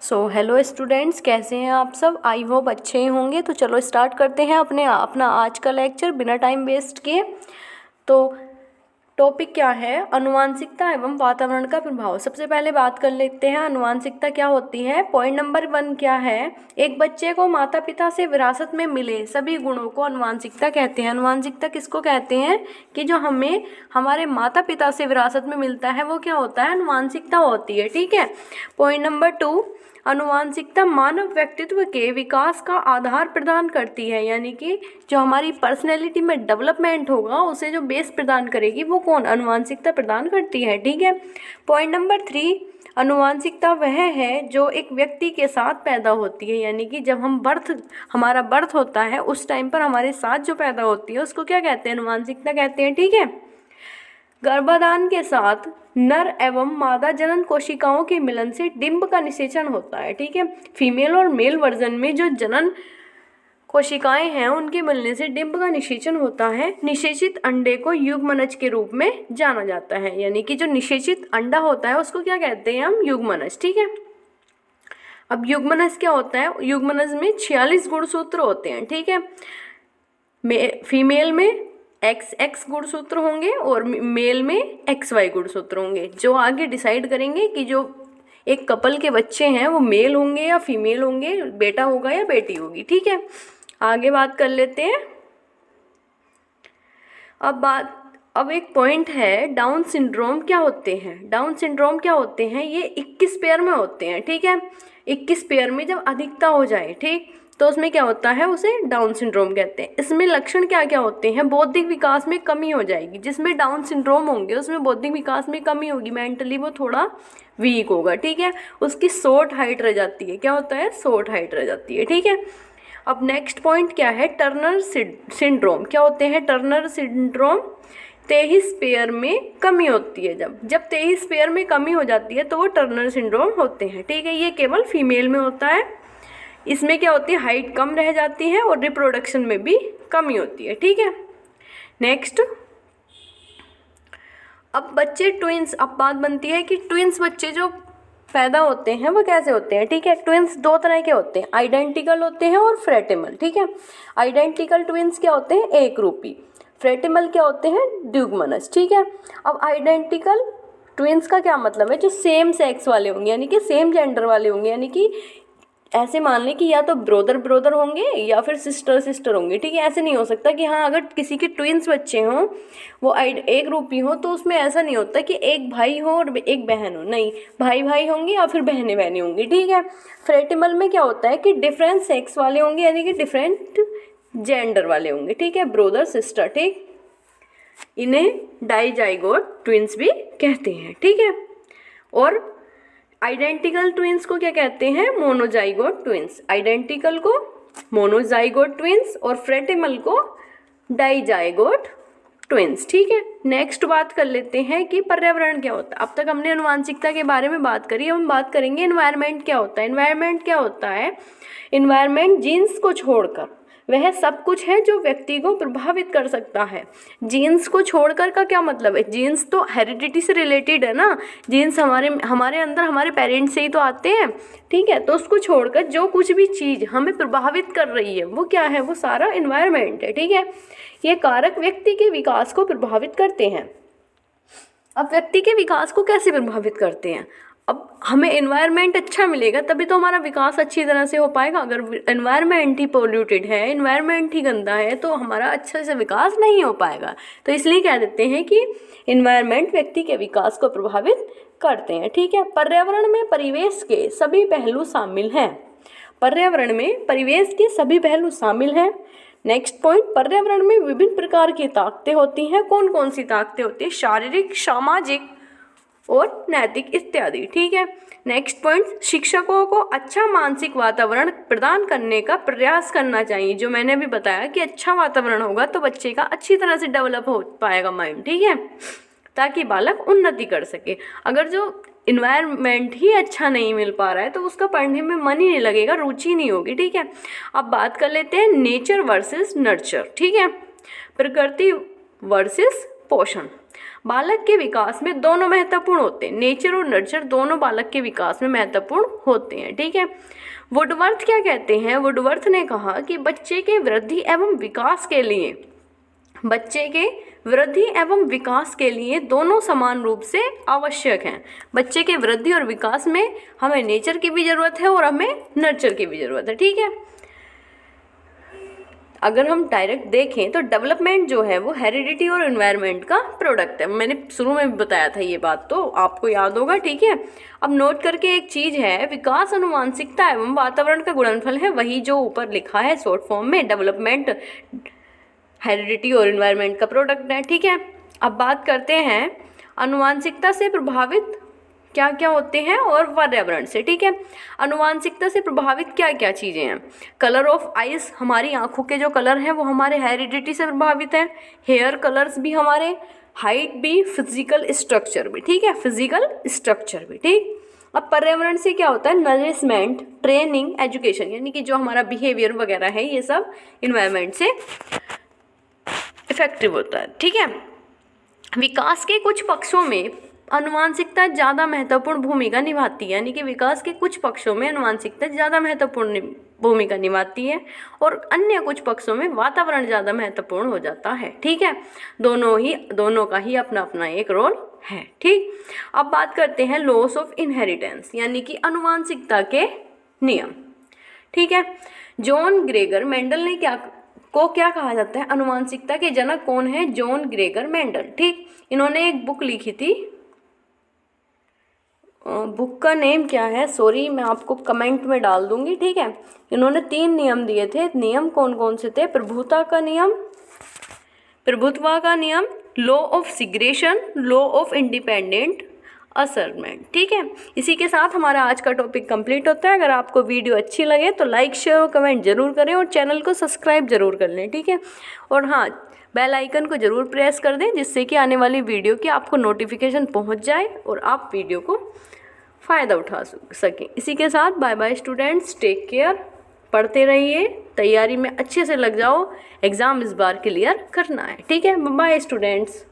So hello students, कैसे हैं आप सब। आई होप अच्छे ही होंगे। तो चलो स्टार्ट करते हैं अपना आज का लेक्चर बिना टाइम वेस्ट किए। तो टॉपिक क्या है, अनुवांशिकता एवं वातावरण का प्रभाव। सबसे पहले बात कर लेते हैं अनुवांशिकता क्या होती है। पॉइंट नंबर 1 क्या है, एक बच्चे को माता पिता से विरासत में मिले सभी गुणों को अनुवांशिकता कहते हैं। अनुवांशिकता किसको कहते हैं कि जो हमें हमारे माता पिता से विरासत में मिलता है वो क्या होता है, अनुवांशिकता होती है। ठीक है। पॉइंट नंबर 2, अनुवांशिकता मानव व्यक्तित्व के विकास का आधार प्रदान करती है, यानी कि जो हमारी पर्सनैलिटी में डेवलपमेंट होगा उसे जो बेस प्रदान करेगी वो कौन, अनुवांशिकता प्रदान करती है। ठीक है। पॉइंट नंबर 3, अनुवांशिकता वह है जो एक व्यक्ति के साथ पैदा होती है, यानी कि जब हमारा बर्थ होता है उस टाइम पर हमारे साथ जो पैदा होती है उसको क्या कहते हैं, अनुवांशिकता कहते हैं। ठीक है। गर्भाधान के साथ नर एवं मादा जनन कोशिकाओं के मिलन से डिंब का निषेचन होता है। ठीक है। फीमेल और मेल वर्जन में जो जनन कोशिकाएं हैं उनके मिलने से डिंब का निषेचन होता है। निषेचित अंडे को युग्मनज के रूप में जाना जाता है, यानी कि जो निषेचित अंडा होता है उसको क्या कहते हैं हम, युग्मनज। ठीक है। अब युग्मनज क्या होता है, युग्मनज में 46 गुणसूत्र होते हैं। ठीक है। फीमेल में XX गुणसूत्र होंगे और मेल में XY गुणसूत्र होंगे, जो आगे डिसाइड करेंगे कि जो एक कपल के बच्चे हैं वो मेल होंगे या फीमेल होंगे, बेटा होगा या बेटी होगी। ठीक है। आगे बात कर लेते हैं। अब एक पॉइंट है, डाउन सिंड्रोम क्या होते हैं। डाउन सिंड्रोम क्या होते हैं, ये 21 पेयर में होते हैं। ठीक है। 21 पेयर में जब अधिकता हो जाए, ठीक, तो उसमें क्या होता है, उसे डाउन सिंड्रोम कहते हैं। इसमें लक्षण क्या क्या होते हैं, बौद्धिक विकास में कमी हो जाएगी। जिसमें डाउन सिंड्रोम होंगे उसमें बौद्धिक विकास में कमी होगी, मेंटली वो थोड़ा वीक होगा। ठीक है। उसकी शॉर्ट हाइट रह जाती है, क्या होता है, शॉर्ट हाइट रह जाती है। ठीक है। अब नेक्स्ट पॉइंट क्या है, टर्नर सिंड्रोम क्या होते हैं। टर्नर सिंड्रोम 23 पेयर में कमी होती है। जब 23 पेयर में कमी हो जाती है तो वो टर्नर सिंड्रोम होते हैं। ठीक है। ये केवल फीमेल में होता है। इसमें क्या होती है, हाइट कम रह जाती है और रिप्रोडक्शन में भी कमी होती है। ठीक है। नेक्स्ट, अब बच्चे ट्विंस, अब बात बनती है कि ट्विंस बच्चे जो पैदा होते हैं वो कैसे होते हैं। ठीक है। ट्विंस 2 तरह के होते हैं, आइडेंटिकल होते हैं और फ्रेटिमल। ठीक है। आइडेंटिकल ट्विंस क्या होते हैं, एक रूपी। फ्रेटिमल क्या होते हैं, द्विगुणज। ठीक है। अब आइडेंटिकल ट्विंस का क्या मतलब है, जो सेम सेक्स वाले होंगे, यानी कि सेम जेंडर वाले होंगे, यानी कि ऐसे मान लें कि या तो ब्रदर होंगे या फिर सिस्टर होंगे। ठीक है। ऐसे नहीं हो सकता कि हाँ अगर किसी के ट्विंस बच्चे हों वो एक रूपी हो तो उसमें ऐसा नहीं होता कि एक भाई हो और एक बहन हो, नहीं, भाई होंगे या फिर बहनें होंगी। ठीक है। फ्रेटिमल में क्या होता है कि डिफरेंट सेक्स वाले होंगे, यानी कि डिफरेंट जेंडर वाले होंगे। ठीक है, ब्रदर सिस्टर। ठीक, इन्हें डाइजाइगोट ट्विंस भी कहते हैं। ठीक है। और आइडेंटिकल ट्विंस को क्या कहते हैं, मोनोजाइगोट ट्विंस। आइडेंटिकल को मोनोजाइगोट ट्विंस और फ्रेटिमल को डाइजाइगोट ट्विंस। ठीक है। नेक्स्ट बात कर लेते हैं कि पर्यावरण क्या होता है। अब तक हमने अनुवांशिकता के बारे में बात करी, अब हम बात करेंगे एनवायरनमेंट क्या होता है। एनवायरनमेंट क्या होता है, एनवायरनमेंट जीन्स को छोड़कर वह सब कुछ है जो व्यक्ति को प्रभावित कर सकता है। जीन्स को छोड़कर का क्या मतलब है, जीन्स तो हेरिडिटी से रिलेटेड है ना, जीन्स हमारे अंदर हमारे पेरेंट्स से ही तो आते हैं। ठीक है। तो उसको छोड़कर जो कुछ भी चीज़ हमें प्रभावित कर रही है वो क्या है, वो सारा एनवायरनमेंट है। ठीक है। ये कारक व्यक्ति के विकास को प्रभावित करते हैं। अब व्यक्ति के विकास को कैसे प्रभावित करते हैं, अब हमें एनवायरनमेंट अच्छा मिलेगा तभी तो हमारा विकास अच्छी तरह से हो पाएगा। अगर एनवायरनमेंट ही पोल्यूटेड है, एनवायरनमेंट ही गंदा है तो हमारा अच्छे से विकास नहीं हो पाएगा। तो इसलिए कह देते हैं कि एनवायरनमेंट व्यक्ति के विकास को प्रभावित करते हैं। ठीक है। पर्यावरण में परिवेश के सभी पहलू शामिल हैं। पर्यावरण में परिवेश के सभी पहलू शामिल हैं। नेक्स्ट पॉइंट, पर्यावरण में विभिन्न प्रकार की ताकतें होती हैं। कौन कौन सी ताकतें होती हैं, शारीरिक, सामाजिक और नैतिक इत्यादि। ठीक है। नेक्स्ट पॉइंट, शिक्षकों को अच्छा मानसिक वातावरण प्रदान करने का प्रयास करना चाहिए। जो मैंने अभी बताया कि अच्छा वातावरण होगा तो बच्चे का अच्छी तरह से डेवलप हो पाएगा माइंड। ठीक है, ताकि बालक उन्नति कर सके। अगर जो इन्वायरमेंट ही अच्छा नहीं मिल पा रहा है तो उसका पढ़ने में मन ही नहीं लगेगा, रुचि नहीं होगी। ठीक है। अब बात कर लेते हैं नेचर वर्सेस नर्चर। ठीक है, प्रकृति वर्सेस पोषण। बालक के विकास में दोनों महत्वपूर्ण होते हैं, नेचर और नर्चर दोनों बालक के विकास में महत्वपूर्ण होते हैं। ठीक है, वुडवर्थ क्या कहते हैं? वुडवर्थ ने कहा कि बच्चे के वृद्धि एवं विकास के लिए दोनों समान रूप से आवश्यक हैं। बच्चे के वृद्धि और विकास में हमें नेचर की भी ज़रूरत है और हमें नर्चर की भी ज़रूरत है। ठीक है, अगर हम डायरेक्ट देखें तो डेवलपमेंट जो है वो हेरिडिटी और एनवायरनमेंट का प्रोडक्ट है। मैंने शुरू में भी बताया था ये बात, तो आपको याद होगा। ठीक है, अब नोट करके एक चीज़ है, विकास आनुवांशिकता एवं वातावरण का गुणनफल है, वही जो ऊपर लिखा है शॉर्ट फॉर्म में, डेवलपमेंट हेरिडिटी और एनवायरनमेंट का प्रोडक्ट है। ठीक है, अब बात करते हैं आनुवांशिकता से प्रभावित क्या क्या होते हैं और पर्यावरण से। ठीक है, आनुवांशिकता से प्रभावित क्या क्या चीज़ें हैं? कलर ऑफ आइज, हमारी आंखों के जो कलर हैं वो हमारे हेरिडिटी से प्रभावित हैं। हेयर कलर्स भी हमारे, हाइट भी, फिजिकल स्ट्रक्चर भी। ठीक है, फिजिकल स्ट्रक्चर भी। ठीक, अब पर्यावरण से क्या होता है? नरिशमेंट, ट्रेनिंग, एजुकेशन, यानी कि जो हमारा बिहेवियर वगैरह है ये सब इन्वायरमेंट से इफेक्टिव होता है। ठीक है, विकास के कुछ पक्षों में आनुवांशिकता ज़्यादा महत्वपूर्ण भूमिका निभाती है, यानी कि विकास के कुछ पक्षों में आनुवांशिकता ज़्यादा महत्वपूर्ण भूमिका निभाती है और अन्य कुछ पक्षों में वातावरण ज़्यादा महत्वपूर्ण हो जाता है। ठीक है, दोनों का ही अपना अपना एक रोल है। ठीक, अब बात करते हैं लॉस ऑफ इनहेरिटेंस, यानी कि आनुवांशिकता के नियम। ठीक है, जॉन ग्रेगर मेंडल ने क्या कहा जाता है? आनुवांशिकता के जनक कौन है? John Gregor Mendel. ठीक, इन्होंने एक बुक लिखी थी, बुक का नेम क्या है, सॉरी मैं आपको कमेंट में डाल दूंगी। ठीक है, इन्होंने 3 नियम दिए थे। नियम कौन कौन से थे? प्रभुत्व का नियम, law of segregation, law of independent assortment. ठीक है, इसी के साथ हमारा आज का टॉपिक कंप्लीट होता है। अगर आपको वीडियो अच्छी लगे तो लाइक, शेयर और कमेंट जरूर करें और चैनल को सब्सक्राइब जरूर कर लें। ठीक है, और हाँ, बेल आइकन को जरूर प्रेस कर दें जिससे कि आने वाली वीडियो की आपको नोटिफिकेशन पहुंच जाए और आप वीडियो को फ़ायदा उठा सकें। इसी के साथ bye bye students, take care, पढ़ते रहिए, तैयारी में अच्छे से लग जाओ, एग्ज़ाम इस बार क्लियर करना है। ठीक है, बाय स्टूडेंट्स।